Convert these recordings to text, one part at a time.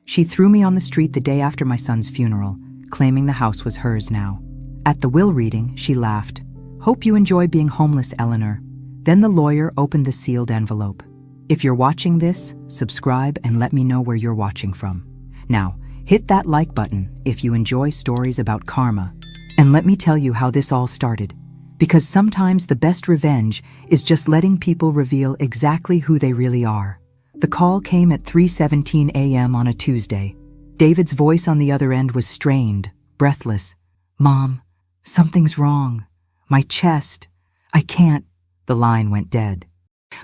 She threw me on the street the day after my son's funeral, claiming the house was hers now. At the will reading, she laughed. "Hope you enjoy being homeless, Eleanor." Then the lawyer opened the sealed envelope. "If you're watching this, subscribe and let me know where you're watching from. Now, hit that like button if you enjoy stories about karma. And let me tell you how this all started. Because sometimes the best revenge is just letting people reveal exactly who they really are." The call came at 3:17 a.m. on a Tuesday. David's voice on the other end was strained, breathless. "Mom, something's wrong. My chest. I can't." The line went dead.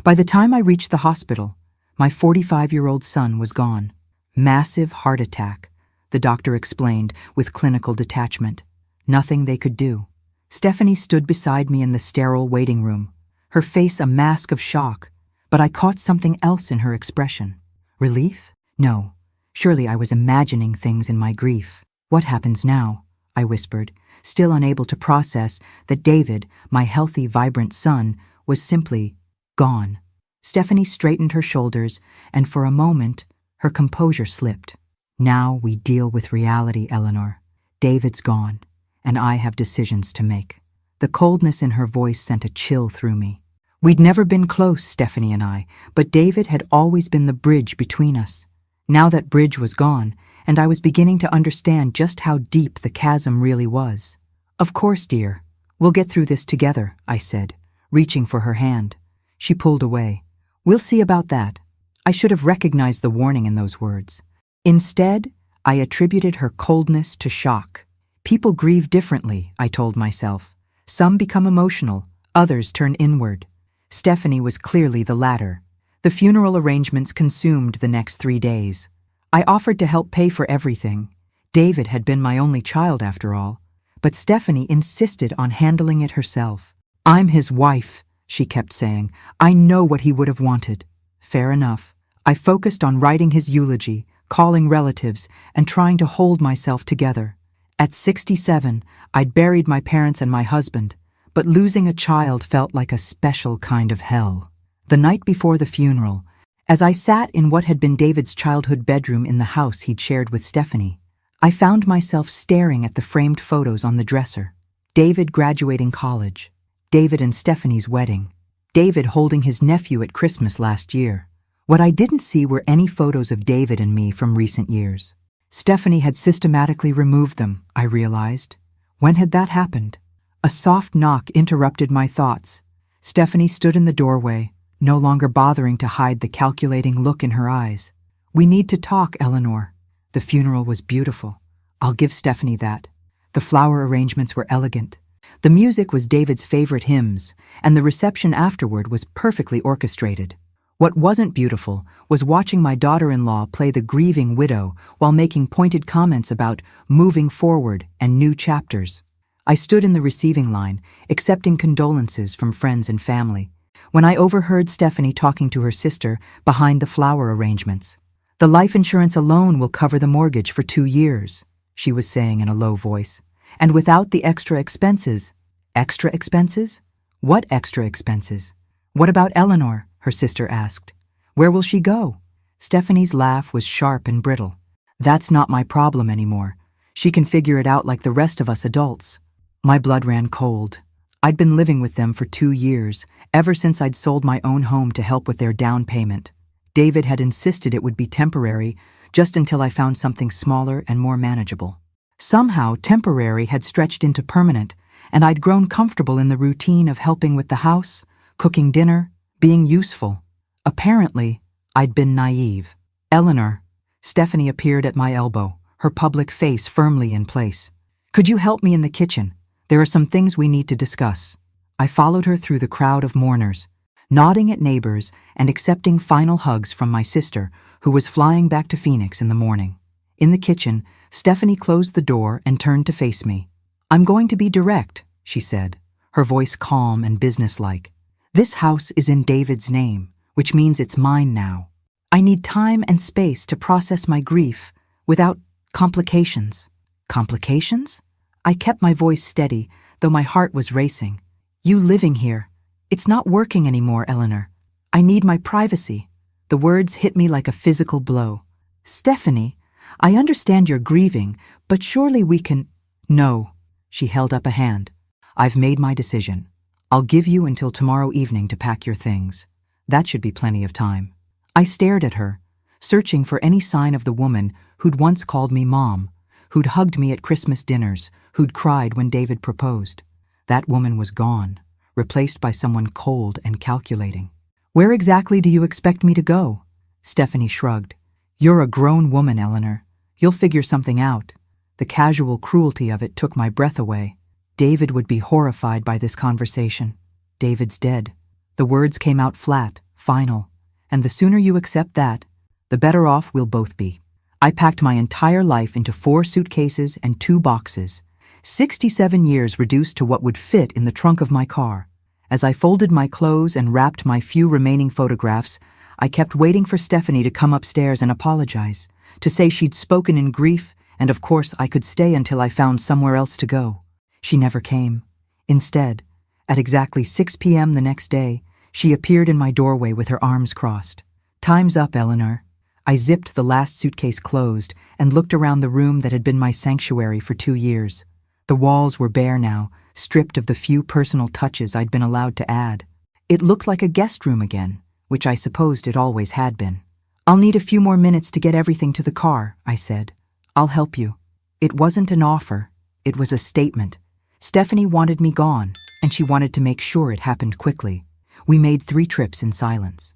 By the time I reached the hospital, my 45-year-old son was gone. "Massive heart attack," the doctor explained with clinical detachment. Nothing they could do. Stephanie stood beside me in the sterile waiting room, her face a mask of shock, but I caught something else in her expression. Relief? No. Surely I was imagining things in my grief. "What happens now?" I whispered, still unable to process that David, my healthy, vibrant son, was simply gone. Stephanie straightened her shoulders, and for a moment, her composure slipped. "Now we deal with reality, Eleanor. David's gone, and I have decisions to make." The coldness in her voice sent a chill through me. We'd never been close, Stephanie and I, but David had always been the bridge between us. Now that bridge was gone, and I was beginning to understand just how deep the chasm really was. "Of course, dear. We'll get through this together," I said, reaching for her hand. She pulled away. "We'll see about that." I should have recognized the warning in those words. Instead, I attributed her coldness to shock. People grieve differently, I told myself. Some become emotional, others turn inward. Stephanie was clearly the latter. The funeral arrangements consumed the next 3 days. I offered to help pay for everything. David had been my only child after all. But Stephanie insisted on handling it herself. "I'm his wife," she kept saying. "I know what he would have wanted." Fair enough. I focused on writing his eulogy, calling relatives, and trying to hold myself together. At 67, I'd buried my parents and my husband, but losing a child felt like a special kind of hell. The night before the funeral, as I sat in what had been David's childhood bedroom in the house he'd shared with Stephanie, I found myself staring at the framed photos on the dresser. David graduating college, David and Stephanie's wedding, David holding his nephew at Christmas last year. What I didn't see were any photos of David and me from recent years. Stephanie had systematically removed them, I realized. When had that happened? A soft knock interrupted my thoughts. Stephanie stood in the doorway, no longer bothering to hide the calculating look in her eyes. "We need to talk, Eleanor." The funeral was beautiful. I'll give Stephanie that. The flower arrangements were elegant. The music was David's favorite hymns, and the reception afterward was perfectly orchestrated. What wasn't beautiful was watching my daughter-in-law play the grieving widow while making pointed comments about moving forward and new chapters. I stood in the receiving line, accepting condolences from friends and family, when I overheard Stephanie talking to her sister behind the flower arrangements. "The life insurance alone will cover the mortgage for 2 years, she was saying in a low voice. "And without the extra expenses." "Extra expenses? What extra expenses?" "What about Eleanor?" her sister asked. "Where will she go?" Stephanie's laugh was sharp and brittle. "That's not my problem anymore. She can figure it out like the rest of us adults." My blood ran cold. I'd been living with them for 2 years, ever since I'd sold my own home to help with their down payment. David had insisted it would be temporary, just until I found something smaller and more manageable. Somehow, temporary had stretched into permanent, and I'd grown comfortable in the routine of helping with the house, cooking dinner, being useful. Apparently, I'd been naive. "Eleanor." Stephanie appeared at my elbow, her public face firmly in place. "Could you help me in the kitchen? There are some things we need to discuss." I followed her through the crowd of mourners, nodding at neighbors and accepting final hugs from my sister, who was flying back to Phoenix in the morning. In the kitchen, Stephanie closed the door and turned to face me. "I'm going to be direct," she said, her voice calm and businesslike. "This house is in David's name, which means it's mine now. I need time and space to process my grief without complications." "Complications?" I kept my voice steady, though my heart was racing. "You living here. It's not working anymore, Eleanor. I need my privacy." The words hit me like a physical blow. "Stephanie, I understand you're grieving, but surely we can— No, she held up a hand. I've made my decision. I'll give you until tomorrow evening to pack your things. That should be plenty of time. I stared at her, searching for any sign of the woman who'd once called me Mom, who'd hugged me at Christmas dinners, who'd cried when David proposed. That woman was gone, replaced by someone cold and calculating. Where exactly do you expect me to go? Stephanie shrugged. You're a grown woman, Eleanor. You'll figure something out. The casual cruelty of it took my breath away. David would be horrified by this conversation. David's dead. The words came out flat, final, and the sooner you accept that, the better off we'll both be. I packed my entire life into 4 suitcases and 2 boxes, 67 years reduced to what would fit in the trunk of my car. As I folded my clothes and wrapped my few remaining photographs, I kept waiting for Stephanie to come upstairs and apologize, to say she'd spoken in grief, and of course I could stay until I found somewhere else to go. She never came. Instead, at exactly 6 p.m. the next day, she appeared in my doorway with her arms crossed. Time's up, Eleanor. I zipped the last suitcase closed and looked around the room that had been my sanctuary for 2 years. The walls were bare now, stripped of the few personal touches I'd been allowed to add. It looked like a guest room again, which I supposed it always had been. I'll need a few more minutes to get everything to the car, I said. I'll help you. It wasn't an offer. It was a statement. Stephanie wanted me gone, and she wanted to make sure it happened quickly. We made 3 trips in silence.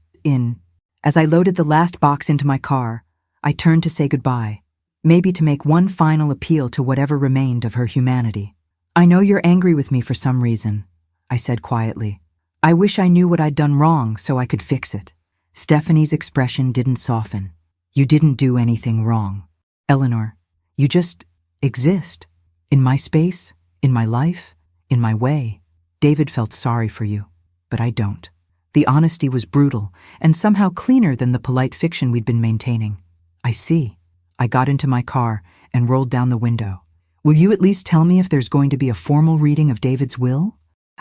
As I loaded the last box into my car, I turned to say goodbye, maybe to make one final appeal to whatever remained of her humanity. I know you're angry with me for some reason, I said quietly. I wish I knew what I'd done wrong so I could fix it. Stephanie's expression didn't soften. You didn't do anything wrong. Eleanor, you just exist. In my space, in my life, in my way. David felt sorry for you, but I don't. The honesty was brutal and somehow cleaner than the polite fiction we'd been maintaining. I see. I got into my car and rolled down the window. Will you at least tell me if there's going to be a formal reading of David's will?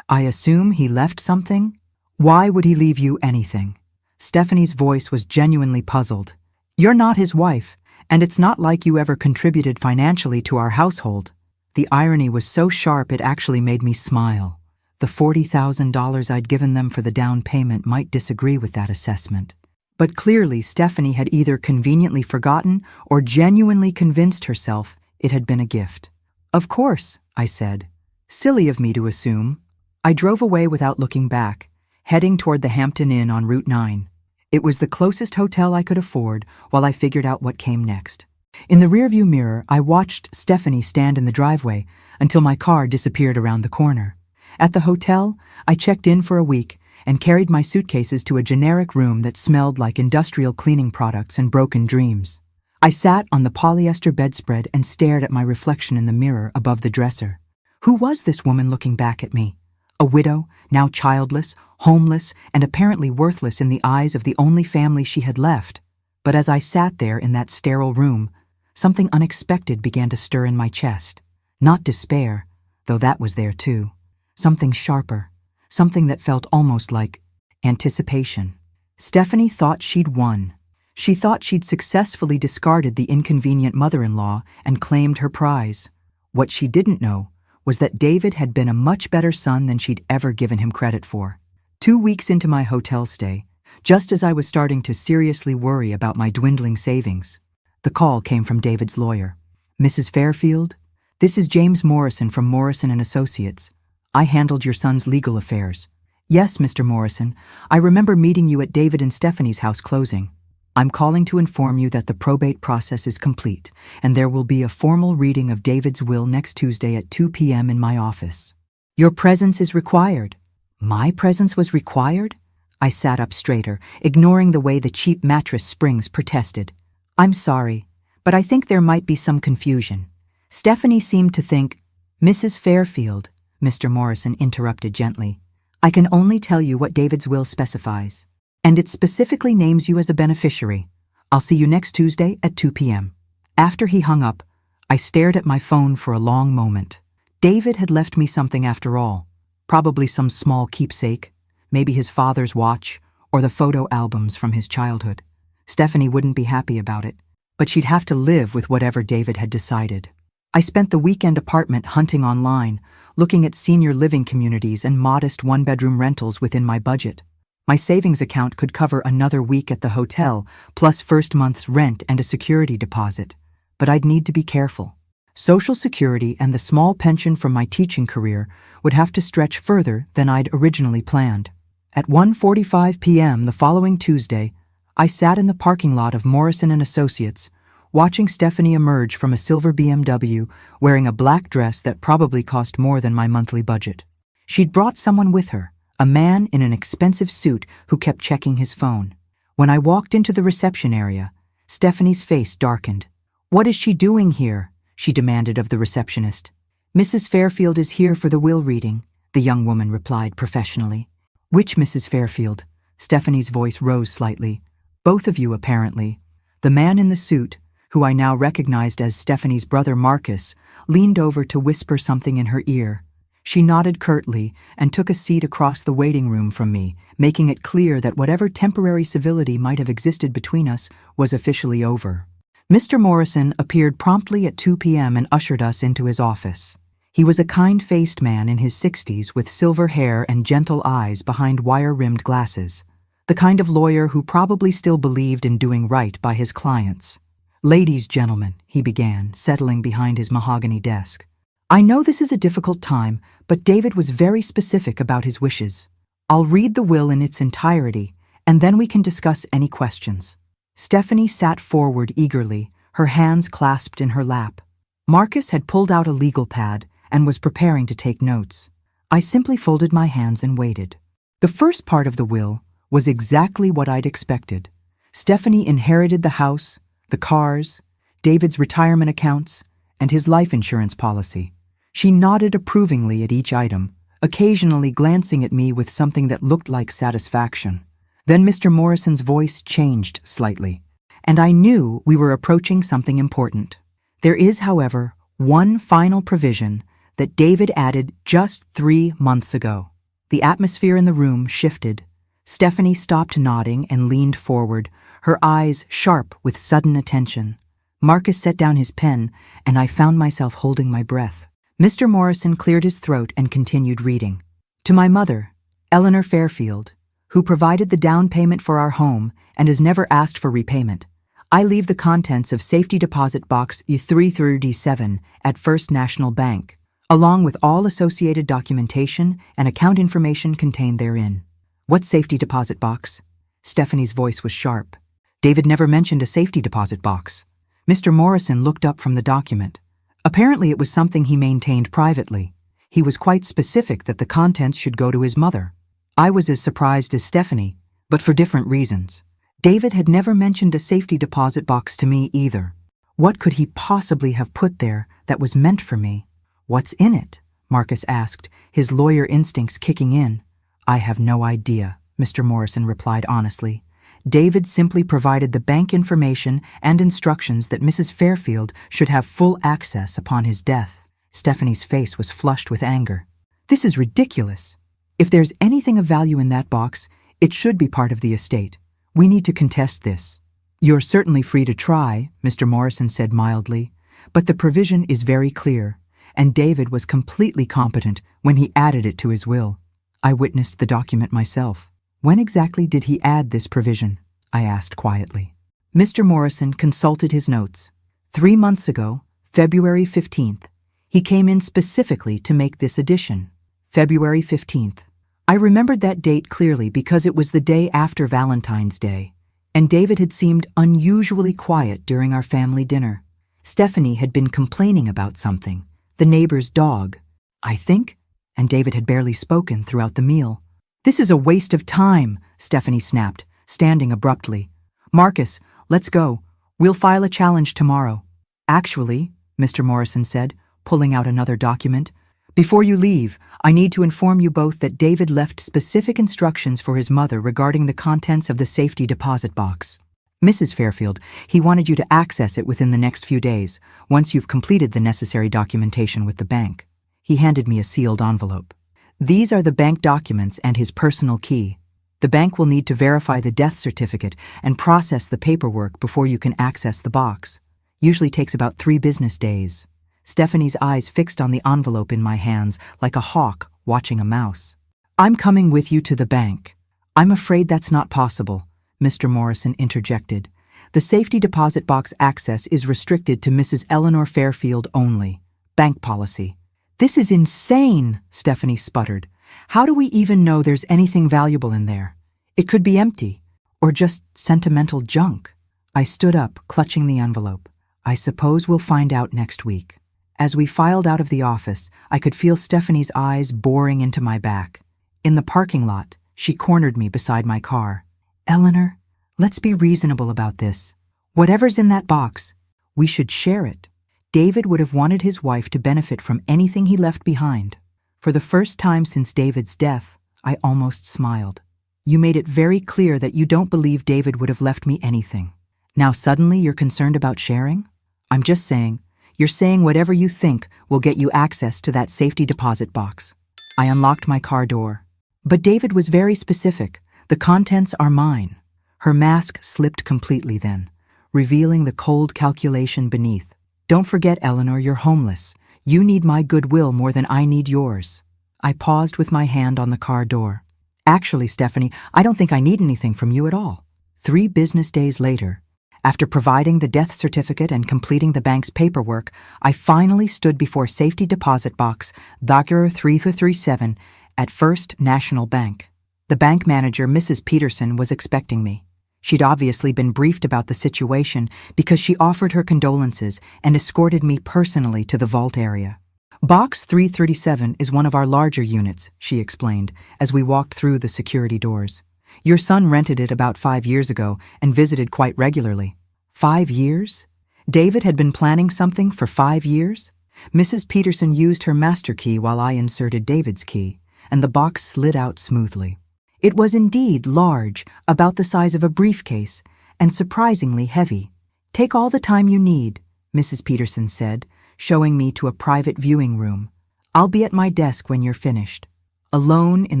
I assume he left something? Why would he leave you anything? Stephanie's voice was genuinely puzzled. You're not his wife, and it's not like you ever contributed financially to our household. The irony was so sharp it actually made me smile. The $40,000 I'd given them for the down payment might disagree with that assessment. But clearly Stephanie had either conveniently forgotten or genuinely convinced herself it had been a gift. Of course, I said. Silly of me to assume. I drove away without looking back, heading toward the Hampton Inn on Route 9. It was the closest hotel I could afford while I figured out what came next. In the rearview mirror, I watched Stephanie stand in the driveway until my car disappeared around the corner. At the hotel, I checked in for a week and carried my suitcases to a generic room that smelled like industrial cleaning products and broken dreams. I sat on the polyester bedspread and stared at my reflection in the mirror above the dresser. Who was this woman looking back at me? A widow, now childless, homeless, and apparently worthless in the eyes of the only family she had left. But as I sat there in that sterile room, something unexpected began to stir in my chest. Not despair, though that was there too. Something sharper, something that felt almost like anticipation. Stephanie thought she'd won. She thought she'd successfully discarded the inconvenient mother-in-law and claimed her prize. What she didn't know was that David had been a much better son than she'd ever given him credit for. 2 weeks into my hotel stay, just as I was starting to seriously worry about my dwindling savings, the call came from David's lawyer. Mrs. Fairfield, this is James Morrison from Morrison & Associates. I handled your son's legal affairs. Yes, Mr. Morrison, I remember meeting you at David and Stephanie's house closing. I'm calling to inform you that the probate process is complete, and there will be a formal reading of David's will next Tuesday at 2 p.m. in my office. Your presence is required. My presence was required? I sat up straighter, ignoring the way the cheap mattress springs protested. I'm sorry, but I think there might be some confusion. Stephanie seemed to think, Mrs. Fairfield, Mr. Morrison interrupted gently. I can only tell you what David's will specifies, and it specifically names you as a beneficiary. I'll see you next Tuesday at 2 p.m. After he hung up, I stared at my phone for a long moment. David had left me something after all, probably some small keepsake, maybe his father's watch, or the photo albums from his childhood. Stephanie wouldn't be happy about it. but she'd have to live with whatever David had decided. I spent the weekend apartment hunting online, looking at senior living communities and modest one-bedroom rentals within my budget. My savings account could cover another week at the hotel, plus first month's rent and a security deposit. But I'd need to be careful. Social Security and the small pension from my teaching career would have to stretch further than I'd originally planned. At 1:45 p.m. the following Tuesday, I sat in the parking lot of Morrison & Associates, watching Stephanie emerge from a silver BMW wearing a black dress that probably cost more than my monthly budget. She'd brought someone with her, a man in an expensive suit who kept checking his phone. When I walked into the reception area, Stephanie's face darkened. "What is she doing here?" she demanded of the receptionist. "Mrs. Fairfield is here for the will reading," the young woman replied professionally. "Which Mrs. Fairfield?" Stephanie's voice rose slightly. "Both of you, apparently." The man in the suit, who I now recognized as Stephanie's brother Marcus, leaned over to whisper something in her ear. She nodded curtly and took a seat across the waiting room from me, making it clear that whatever temporary civility might have existed between us was officially over. Mr. Morrison appeared promptly at 2 p.m. and ushered us into his office. He was a kind-faced man in his 60s with silver hair and gentle eyes behind wire-rimmed glasses, the kind of lawyer who probably still believed in doing right by his clients. "Ladies, gentlemen," he began, settling behind his mahogany desk. "I know this is a difficult time, but David was very specific about his wishes. I'll read the will in its entirety, and then we can discuss any questions." Stephanie sat forward eagerly, her hands clasped in her lap. Marcus had pulled out a legal pad and was preparing to take notes. I simply folded my hands and waited. The first part of the will was exactly what I'd expected. Stephanie inherited the house, the cars, David's retirement accounts, and his life insurance policy. She nodded approvingly at each item, occasionally glancing at me with something that looked like satisfaction. Then Mr. Morrison's voice changed slightly, and I knew we were approaching something important. There is, however, one final provision that David added just 3 months ago. The atmosphere in the room shifted. Stephanie stopped nodding and leaned forward, her eyes sharp with sudden attention. Marcus set down his pen, and I found myself holding my breath. Mr. Morrison cleared his throat and continued reading. "To my mother, Eleanor Fairfield, who provided the down payment for our home and has never asked for repayment, I leave the contents of Safety Deposit Box U337 at First National Bank, along with all associated documentation and account information contained therein." "What safety deposit box?" Stephanie's voice was sharp. David never mentioned a safety deposit box. Mr. Morrison looked up from the document. Apparently it was something he maintained privately. He was quite specific that the contents should go to his mother. I was as surprised as Stephanie, but for different reasons. David had never mentioned a safety deposit box to me either. What could he possibly have put there that was meant for me? "What's in it?" Marcus asked, his lawyer instincts kicking in. "I have no idea," Mr. Morrison replied honestly. David simply provided the bank information and instructions that Mrs. Fairfield should have full access upon his death. Stephanie's face was flushed with anger. "This is ridiculous. If there's anything of value in that box, it should be part of the estate. We need to contest this." "You're certainly free to try," Mr. Morrison said mildly, "but the provision is very clear, and David was completely competent when he added it to his will. I witnessed the document myself." "When exactly did he add this provision?" I asked quietly. Mr. Morrison consulted his notes. 3 months ago, February 15th, he came in specifically to make this addition. February 15th. I remembered that date clearly because it was the day after Valentine's Day, and David had seemed unusually quiet during our family dinner. Stephanie had been complaining about something, the neighbor's dog, I think, and David had barely spoken throughout the meal. "This is a waste of time," Stephanie snapped, standing abruptly. "Marcus, let's go. We'll file a challenge tomorrow." "Actually," Mr. Morrison said, pulling out another document, "before you leave, I need to inform you both that David left specific instructions for his mother regarding the contents of the safety deposit box. Mrs. Fairfield, he wanted you to access it within the next few days, once you've completed the necessary documentation with the bank." He handed me a sealed envelope. "These are the bank documents and his personal key. The bank will need to verify the death certificate and process the paperwork before you can access the box. Usually takes about 3 business days. Stephanie's eyes fixed on the envelope in my hands like a hawk watching a mouse. I'm coming with you to the bank. I'm afraid that's not possible, Mr. Morrison interjected. The safety deposit box access is restricted to Mrs. Eleanor Fairfield only. Bank policy. This is insane, Stephanie sputtered. How do we even know there's anything valuable in there? It could be empty, or just sentimental junk. I stood up, clutching the envelope. I suppose we'll find out next week. As we filed out of the office, I could feel Stephanie's eyes boring into my back. In the parking lot, she cornered me beside my car. Eleanor, let's be reasonable about this. Whatever's in that box, we should share it. David would have wanted his wife to benefit from anything he left behind. For the first time since David's death, I almost smiled. You made it very clear that you don't believe David would have left me anything. Now suddenly you're concerned about sharing? I'm just saying, you're saying whatever you think will get you access to that safety deposit box. I unlocked my car door. But David was very specific. The contents are mine. Her mask slipped completely then, revealing the cold calculation beneath. Don't forget, Eleanor, you're homeless. You need my goodwill more than I need yours. I paused with my hand on the car door. Actually, Stephanie, I don't think I need anything from you at all. 3 business days later, after providing the death certificate and completing the bank's paperwork, I finally stood before safety deposit box Dagger 337 at First National Bank. The bank manager, Mrs. Peterson, was expecting me. She'd obviously been briefed about the situation because she offered her condolences and escorted me personally to the vault area. Box 337 is one of our larger units, she explained, as we walked through the security doors. Your son rented it about 5 years ago and visited quite regularly. 5 years? David had been planning something for 5 years? Mrs. Peterson used her master key while I inserted David's key, and the box slid out smoothly. It was indeed large, about the size of a briefcase, and surprisingly heavy. Take all the time you need, Mrs. Peterson said, showing me to a private viewing room. I'll be at my desk when you're finished. Alone in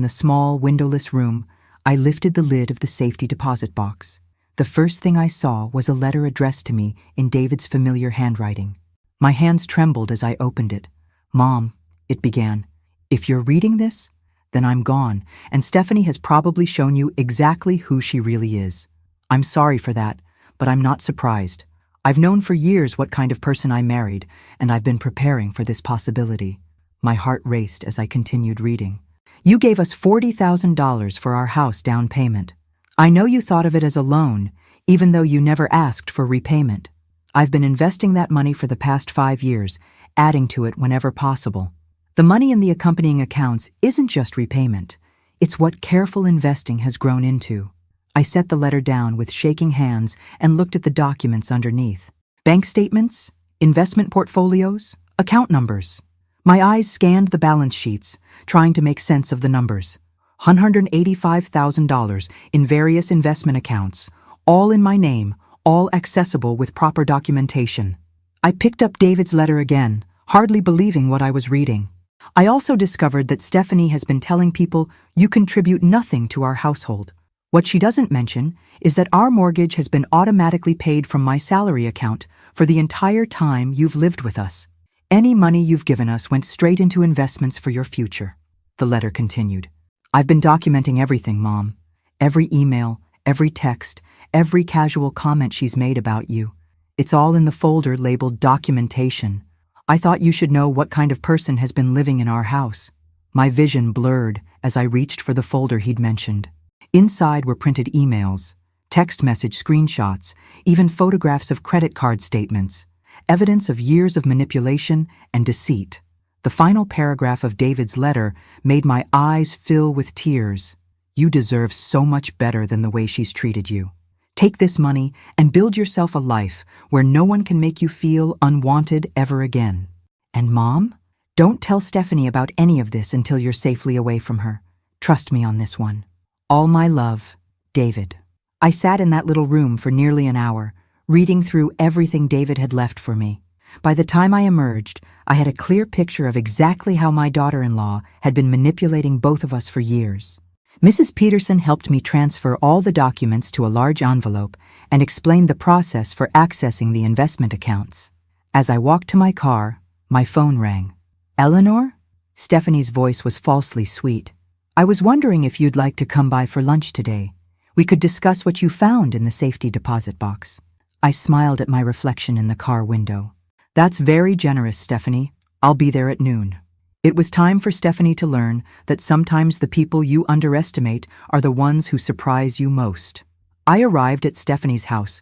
the small, windowless room, I lifted the lid of the safety deposit box. The first thing I saw was a letter addressed to me in David's familiar handwriting. My hands trembled as I opened it. Mom, it began, if you're reading this, then I'm gone, and Stephanie has probably shown you exactly who she really is. I'm sorry for that, but I'm not surprised. I've known for years what kind of person I married, and I've been preparing for this possibility. My heart raced as I continued reading. You gave us $40,000 for our house down payment. I know you thought of it as a loan, even though you never asked for repayment. I've been investing that money for the past 5 years, adding to it whenever possible. The money in the accompanying accounts isn't just repayment. It's what careful investing has grown into. I set the letter down with shaking hands and looked at the documents underneath. Bank statements, investment portfolios, account numbers. My eyes scanned the balance sheets, trying to make sense of the numbers. $185,000 in various investment accounts, all in my name, all accessible with proper documentation. I picked up David's letter again, hardly believing what I was reading. I also discovered that Stephanie has been telling people you contribute nothing to our household. What she doesn't mention is that our mortgage has been automatically paid from my salary account for the entire time you've lived with us. Any money you've given us went straight into investments for your future. The letter continued. I've been documenting everything, Mom. Every email, every text, every casual comment she's made about you. It's all in the folder labeled documentation. I thought you should know what kind of person has been living in our house. My vision blurred as I reached for the folder he'd mentioned. Inside were printed emails, text message screenshots, even photographs of credit card statements, evidence of years of manipulation and deceit. The final paragraph of David's letter made my eyes fill with tears. You deserve so much better than the way she's treated you. Take this money and build yourself a life where no one can make you feel unwanted ever again. And Mom, don't tell Stephanie about any of this until you're safely away from her. Trust me on this one. All my love, David. I sat in that little room for nearly an hour, reading through everything David had left for me. By the time I emerged, I had a clear picture of exactly how my daughter-in-law had been manipulating both of us for years. Mrs. Peterson helped me transfer all the documents to a large envelope and explained the process for accessing the investment accounts. As I walked to my car, my phone rang. "Eleanor?" Stephanie's voice was falsely sweet. "I was wondering if you'd like to come by for lunch today. We could discuss what you found in the safety deposit box." I smiled at my reflection in the car window. "That's very generous, Stephanie. I'll be there at noon." It was time for Stephanie to learn that sometimes the people you underestimate are the ones who surprise you most. I arrived at Stephanie's house,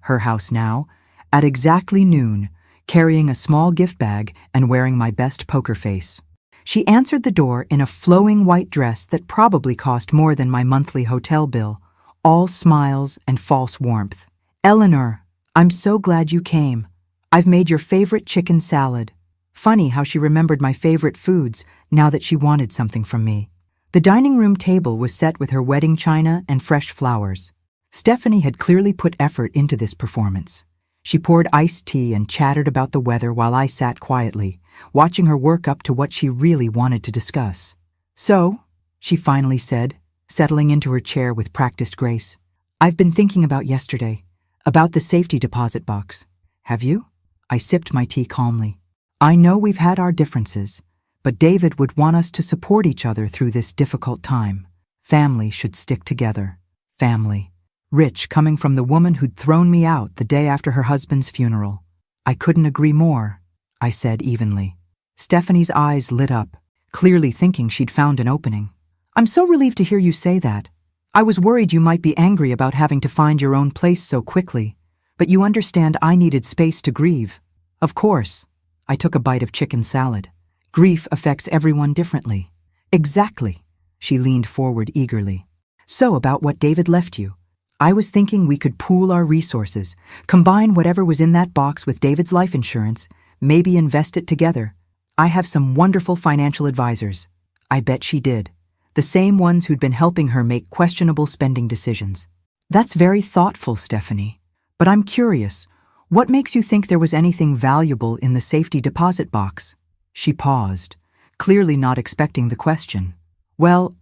her house now, at exactly noon, carrying a small gift bag and wearing my best poker face. She answered the door in a flowing white dress that probably cost more than my monthly hotel bill, all smiles and false warmth. "Eleanor, I'm so glad you came. I've made your favorite chicken salad." Funny how she remembered my favorite foods now that she wanted something from me. The dining room table was set with her wedding china and fresh flowers. Stephanie had clearly put effort into this performance. She poured iced tea and chattered about the weather while I sat quietly, watching her work up to what she really wanted to discuss. "So," she finally said, settling into her chair with practiced grace, "I've been thinking about yesterday, about the safety deposit box." "Have you?" I sipped my tea calmly. "I know we've had our differences, but David would want us to support each other through this difficult time. Family should stick together. Family. Rich coming from the woman who'd thrown me out the day after her husband's funeral. I couldn't agree more," I said evenly. Stephanie's eyes lit up, clearly thinking she'd found an opening. "I'm so relieved to hear you say that. I was worried you might be angry about having to find your own place so quickly, but you understand I needed space to grieve." "Of course." I took a bite of chicken salad. "Grief affects everyone differently." "Exactly." She leaned forward eagerly. "So about what David left you. I was thinking we could pool our resources, combine whatever was in that box with David's life insurance, maybe invest it together. I have some wonderful financial advisors." I bet she did. The same ones who'd been helping her make questionable spending decisions. "That's very thoughtful, Stephanie. But I'm curious, what makes you think there was anything valuable in the safety deposit box?" She paused, clearly not expecting the question. "Well,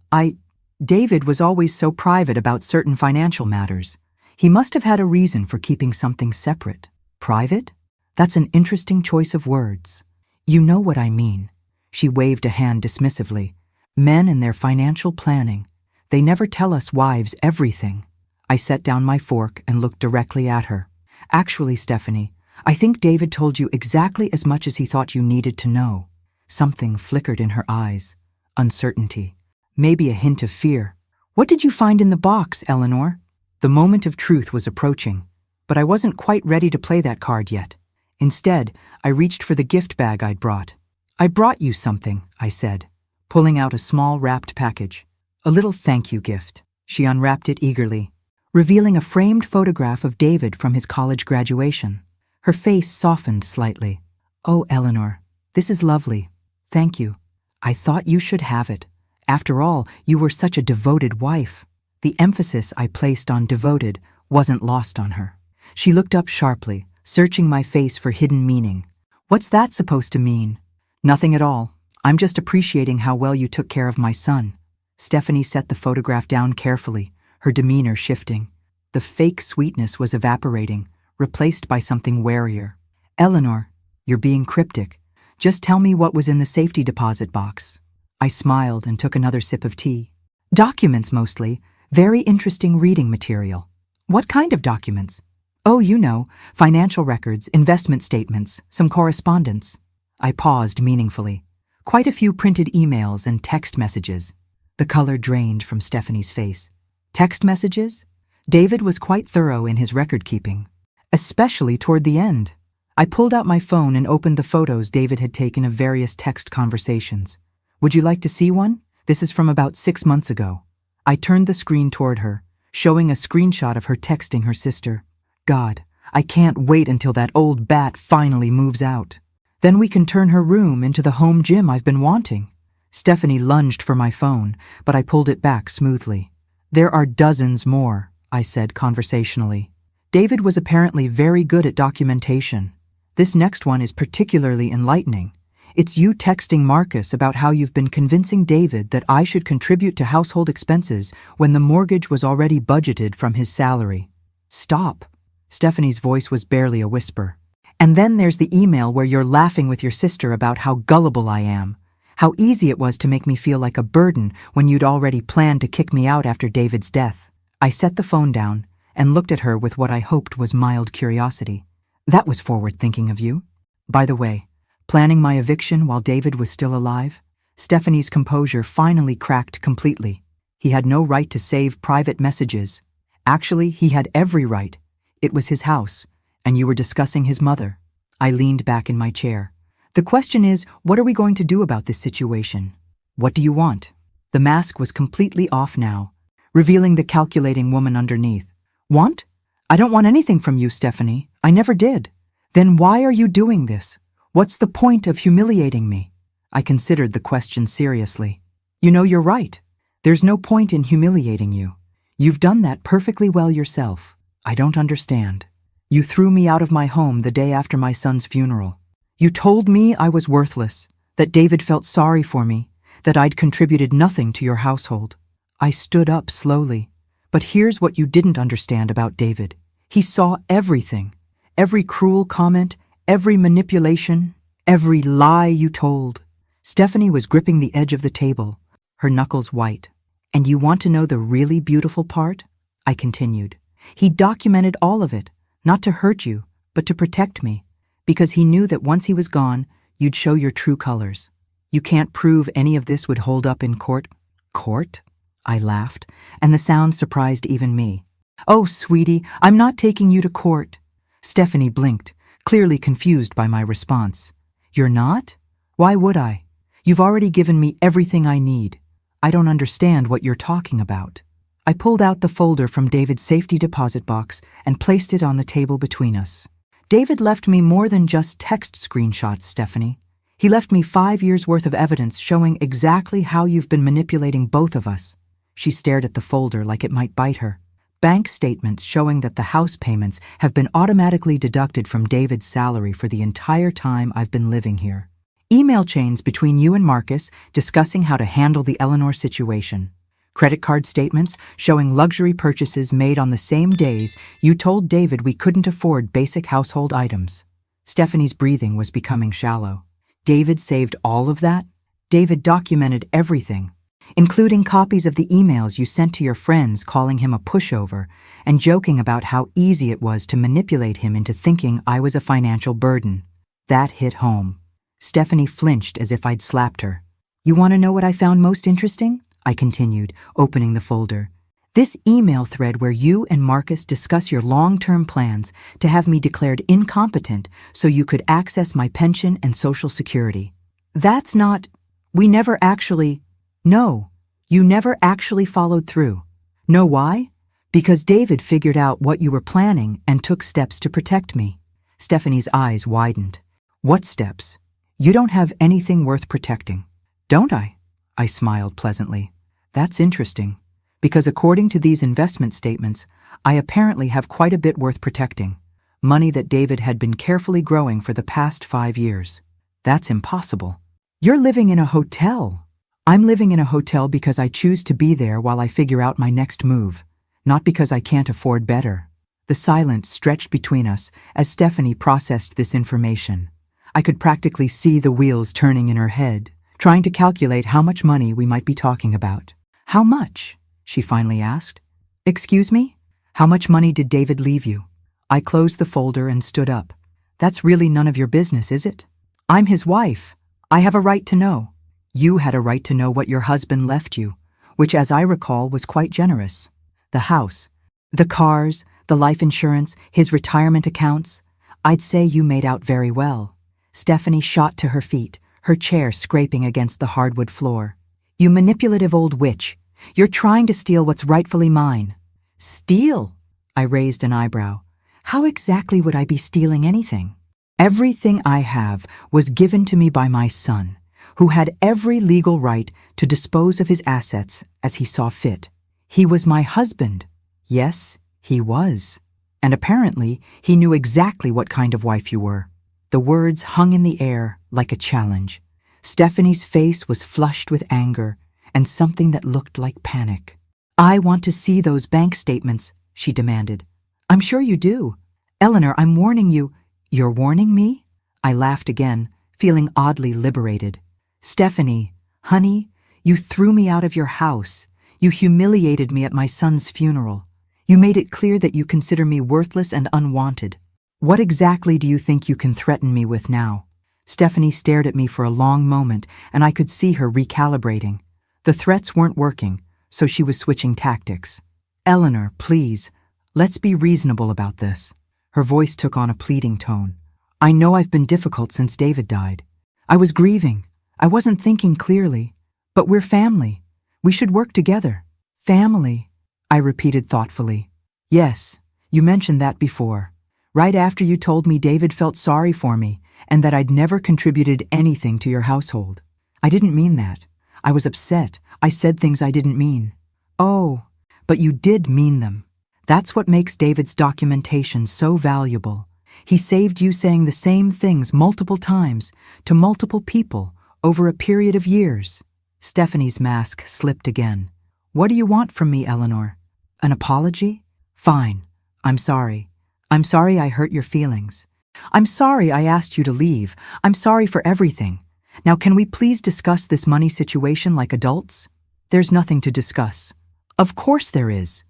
David was always so private about certain financial matters. He must have had a reason for keeping something separate." "Private? That's an interesting choice of words." "You know what I mean." She waved a hand dismissively. "Men and their financial planning. They never tell us wives everything." I set down my fork and looked directly at her. "Actually, Stephanie, I think David told you exactly as much as he thought you needed to know." Something flickered in her eyes. Uncertainty. Maybe a hint of fear. "What did you find in the box, Eleanor?" The moment of truth was approaching, but I wasn't quite ready to play that card yet. Instead, I reached for the gift bag I'd brought. "I brought you something," I said, pulling out a small wrapped package. "A little thank you gift." She unwrapped it eagerly, revealing a framed photograph of David from his college graduation. Her face softened slightly. "Oh, Eleanor, this is lovely. Thank you. I thought you should have it. After all, you were such a devoted wife." The emphasis I placed on devoted wasn't lost on her. She looked up sharply, searching my face for hidden meaning. "What's that supposed to mean?" "Nothing at all. I'm just appreciating how well you took care of my son." Stephanie set the photograph down carefully, her demeanor shifting. The fake sweetness was evaporating, replaced by something warier. "Eleanor, you're being cryptic. Just tell me what was in the safety deposit box." I smiled and took another sip of tea. "Documents mostly. Very interesting reading material." "What kind of documents?" "Oh, you know, financial records, investment statements, some correspondence." I paused meaningfully. Quite a few printed emails and text messages. The color drained from Stephanie's face. Text messages? David was quite thorough in his record-keeping, especially toward the end. I pulled out my phone and opened the photos David had taken of various text conversations. "Would you like to see one? This is from about 6 months ago." I turned the screen toward her, showing a screenshot of her texting her sister. "God, I can't wait until that old bat finally moves out. Then we can turn her room into the home gym I've been wanting." Stephanie lunged for my phone, but I pulled it back smoothly. "There are dozens more," I said conversationally. David was apparently very good at documentation. "This next one is particularly enlightening. It's you texting Marcus about how you've been convincing David that I should contribute to household expenses when the mortgage was already budgeted from his salary. Stop. Stephanie's voice was barely a whisper. And then there's the email where you're laughing with your sister about how gullible I am, how easy it was to make me feel like a burden when you'd already planned to kick me out after David's death. I set the phone down and looked at her with what I hoped was mild curiosity. That was forward-thinking of you. By the way, planning my eviction while David was still alive? Stephanie's composure finally cracked completely. He had no right to save private messages. Actually, he had every right. It was his house, and you were discussing his mother. I leaned back in my chair. The question is, what are we going to do about this situation? What do you want? The mask was completely off now, revealing the calculating woman underneath. Want? I don't want anything from you, Stephanie. I never did. Then why are you doing this? What's the point of humiliating me? I considered the question seriously. You know, you're right. There's no point in humiliating you. You've done that perfectly well yourself. I don't understand. You threw me out of my home the day after my son's funeral. You told me I was worthless, that David felt sorry for me, that I'd contributed nothing to your household. I stood up slowly. But here's what you didn't understand about David. He saw everything. Every cruel comment, every manipulation, every lie you told. Stephanie was gripping the edge of the table, her knuckles white. And you want to know the really beautiful part? I continued. He documented all of it, not to hurt you, but to protect me, because he knew that once he was gone, you'd show your true colors. You can't prove any of this would hold up in court. Court? I laughed, and the sound surprised even me. Oh, sweetie, I'm not taking you to court. Stephanie blinked, clearly confused by my response. You're not? Why would I? You've already given me everything I need. I don't understand what you're talking about. I pulled out the folder from David's safety deposit box and placed it on the table between us. David left me more than just text screenshots, Stephanie. He left me 5 years' worth of evidence showing exactly how you've been manipulating both of us. She stared at the folder like it might bite her. Bank statements showing that the house payments have been automatically deducted from David's salary for the entire time I've been living here. Email chains between you and Marcus discussing how to handle the Eleanor situation. Credit card statements showing luxury purchases made on the same days you told David we couldn't afford basic household items. Stephanie's breathing was becoming shallow. David saved all of that? David documented everything, including copies of the emails you sent to your friends calling him a pushover and joking about how easy it was to manipulate him into thinking I was a financial burden. That hit home. Stephanie flinched as if I'd slapped her. You want to know what I found most interesting? I continued, opening the folder. This email thread where you and Marcus discuss your long-term plans to have me declared incompetent so you could access my pension and Social Security. That's not... We never actually... No, you never actually followed through. Know why? Because David figured out what you were planning and took steps to protect me. Stephanie's eyes widened. What steps? You don't have anything worth protecting. Don't I? I smiled pleasantly. That's interesting, because according to these investment statements, I apparently have quite a bit worth protecting. Money that David had been carefully growing for the past 5 years. That's impossible. You're living in a hotel. I'm living in a hotel because I choose to be there while I figure out my next move, not because I can't afford better. The silence stretched between us as Stephanie processed this information. I could practically see the wheels turning in her head, trying to calculate how much money we might be talking about. How much? She finally asked. Excuse me? How much money did David leave you? I closed the folder and stood up. That's really none of your business, is it? I'm his wife. I have a right to know. You had a right to know what your husband left you, which, as I recall, was quite generous. The house, the cars, the life insurance, his retirement accounts. I'd say you made out very well. Stephanie shot to her feet, her chair scraping against the hardwood floor. You manipulative old witch. You're trying to steal what's rightfully mine. Steal? I raised an eyebrow. How exactly would I be stealing anything? Everything I have was given to me by my son, who had every legal right to dispose of his assets as he saw fit. He was my husband. Yes, he was. And apparently, he knew exactly what kind of wife you were. The words hung in the air like a challenge. Stephanie's face was flushed with anger and something that looked like panic. "I want to see those bank statements," she demanded. "I'm sure you do. Eleanor, I'm warning you." "You're warning me?" I laughed again, feeling oddly liberated. "Stephanie, honey, you threw me out of your house. You humiliated me at my son's funeral. You made it clear that you consider me worthless and unwanted. What exactly do you think you can threaten me with now?" Stephanie stared at me for a long moment, and I could see her recalibrating. The threats weren't working, so she was switching tactics. "Eleanor, please, let's be reasonable about this." Her voice took on a pleading tone. "I know I've been difficult since David died. I was grieving. I wasn't thinking clearly. But we're family. We should work together." "Family," I repeated thoughtfully. "Yes, you mentioned that before. Right after you told me David felt sorry for me and that I'd never contributed anything to your household. I didn't mean that. I was upset. I said things I didn't mean." "Oh, but you did mean them. That's what makes David's documentation so valuable. He saved you saying the same things multiple times to multiple people over a period of years." Stephanie's mask slipped again. "What do you want from me, Eleanor? An apology? Fine. I'm sorry. I'm sorry I hurt your feelings. I'm sorry I asked you to leave. I'm sorry for everything. Now can we please discuss this money situation like adults?" "There's nothing to discuss." "Of course there is.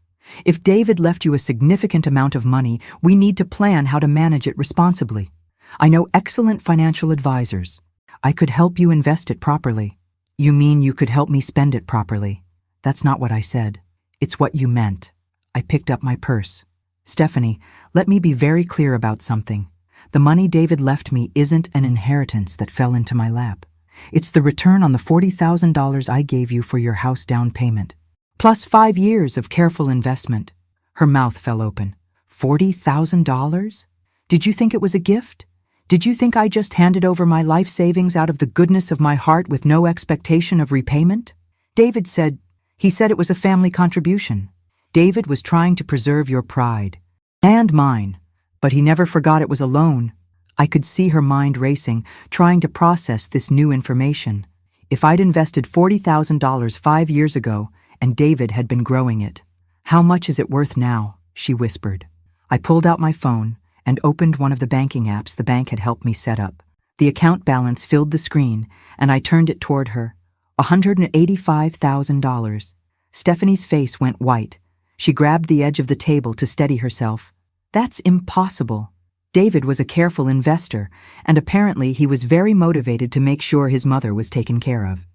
If David left you a significant amount of money, we need to plan how to manage it responsibly. I know excellent financial advisors. I could help you invest it properly." "You mean you could help me spend it properly?" "That's not what I said. It's what you meant." I picked up my purse. "Stephanie, let me be very clear about something. The money David left me isn't an inheritance that fell into my lap. It's the return on the $40,000 I gave you for your house down payment, plus 5 years of careful investment." Her mouth fell open. $40,000? Did you think it was a gift? Did you think I just handed over my life savings out of the goodness of my heart with no expectation of repayment? David said it was a family contribution. David was trying to preserve your pride. And mine. But he never forgot it was a loan. I could see her mind racing, trying to process this new information. If I'd invested $40,000 5 years ago, and David had been growing it. "How much is it worth now?" she whispered. I pulled out my phone and opened one of the banking apps the bank had helped me set up. The account balance filled the screen, and I turned it toward her. $185,000. Stephanie's face went white. She grabbed the edge of the table to steady herself. "That's impossible." David was a careful investor, and apparently he was very motivated to make sure his mother was taken care of.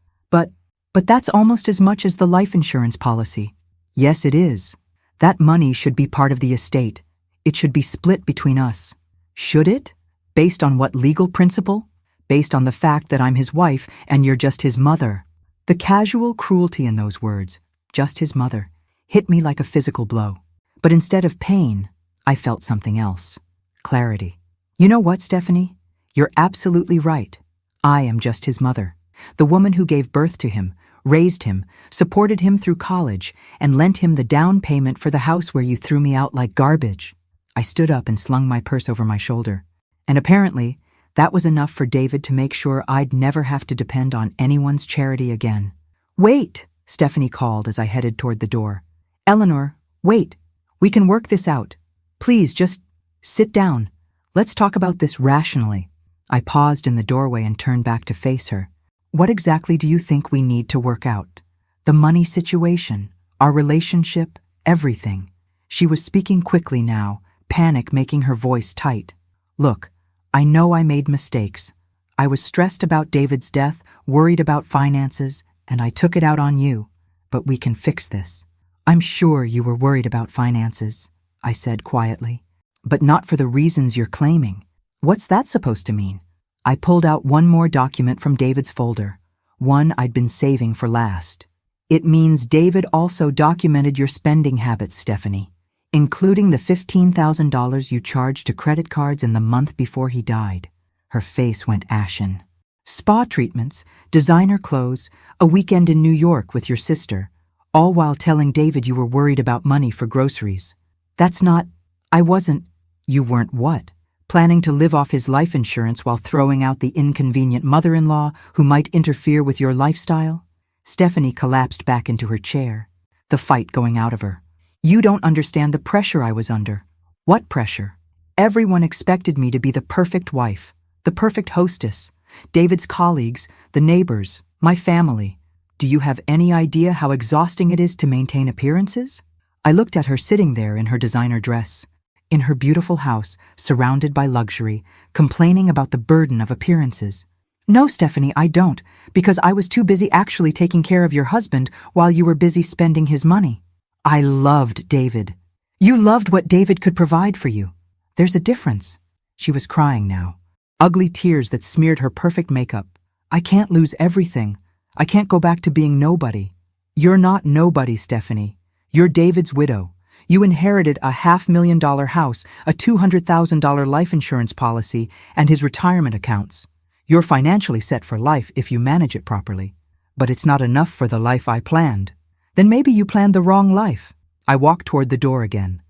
But that's almost as much as the life insurance policy." "Yes, it is. That money should be part of the estate. It should be split between us." "Should it? Based on what legal principle?" "Based on the fact that I'm his wife and you're just his mother." The casual cruelty in those words, "just his mother," hit me like a physical blow. But instead of pain, I felt something else. Clarity. "You know what, Stephanie? You're absolutely right. I am just his mother. The woman who gave birth to him, raised him, supported him through college, and lent him the down payment for the house where you threw me out like garbage." I stood up and slung my purse over my shoulder. And apparently, that was enough for David to make sure I'd never have to depend on anyone's charity again. "Wait," Stephanie called as I headed toward the door. "Eleanor, wait. We can work this out. Please, just sit down. Let's talk about this rationally." I paused in the doorway and turned back to face her. "What exactly do you think we need to work out? The money situation, our relationship, everything." She was speaking quickly now, panic making her voice tight. "Look, I know I made mistakes. I was stressed about David's death, worried about finances, and I took it out on you. But we can fix this." "I'm sure you were worried about finances," I said quietly. "But not for the reasons you're claiming." "What's that supposed to mean?" I pulled out one more document from David's folder, one I'd been saving for last. "It means David also documented your spending habits, Stephanie, including the $15,000 you charged to credit cards in the month before he died." Her face went ashen. "Spa treatments, designer clothes, a weekend in New York with your sister, all while telling David you were worried about money for groceries. That's not—" "I wasn't—" "You weren't what?" planning to live off his life insurance while throwing out the inconvenient mother-in-law who might interfere with your lifestyle? Stephanie collapsed back into her chair, the fight going out of her. You don't understand the pressure I was under. What pressure? Everyone expected me to be the perfect wife, the perfect hostess, David's colleagues, the neighbors, my family. Do you have any idea how exhausting it is to maintain appearances? I looked at her sitting there in her designer dress, in her beautiful house, surrounded by luxury, complaining about the burden of appearances. No, Stephanie, I don't, because I was too busy actually taking care of your husband while you were busy spending his money. I loved David. You loved what David could provide for you. There's a difference. She was crying now, ugly tears that smeared her perfect makeup. I can't lose everything. I can't go back to being nobody. You're not nobody, Stephanie. You're David's widow. You inherited a $500,000 house, a $200,000 life insurance policy, and his retirement accounts. You're financially set for life if you manage it properly. But it's not enough for the life I planned. Then maybe you planned the wrong life. I walked toward the door again.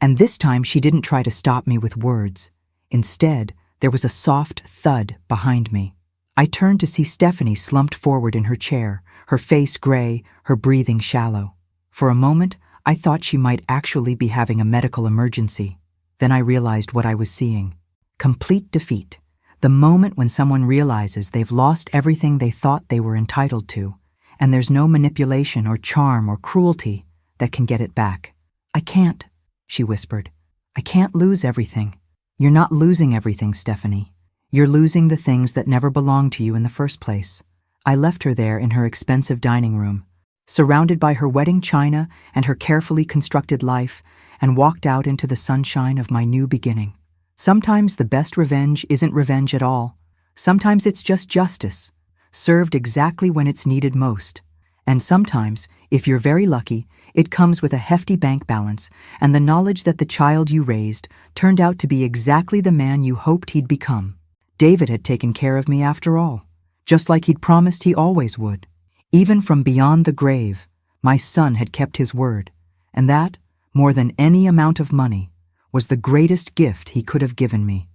And this time she didn't try to stop me with words. Instead, there was a soft thud behind me. I turned to see Stephanie slumped forward in her chair, her face gray, her breathing shallow. For a moment, I thought she might actually be having a medical emergency. Then I realized what I was seeing. Complete defeat. The moment when someone realizes they've lost everything they thought they were entitled to, and there's no manipulation or charm or cruelty that can get it back. I can't, she whispered. I can't lose everything. You're not losing everything, Stephanie. You're losing the things that never belonged to you in the first place. I left her there in her expensive dining room, surrounded by her wedding china and her carefully constructed life, and walked out into the sunshine of my new beginning. Sometimes the best revenge isn't revenge at all. Sometimes it's just justice, served exactly when it's needed most. And sometimes, if you're very lucky, it comes with a hefty bank balance and the knowledge that the child you raised turned out to be exactly the man you hoped he'd become. David had taken care of me after all, just like he'd promised he always would. Even from beyond the grave, my son had kept his word, and that, more than any amount of money, was the greatest gift he could have given me.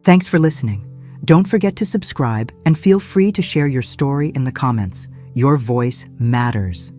Thanks for listening. Don't forget to subscribe and feel free to share your story in the comments. Your voice matters.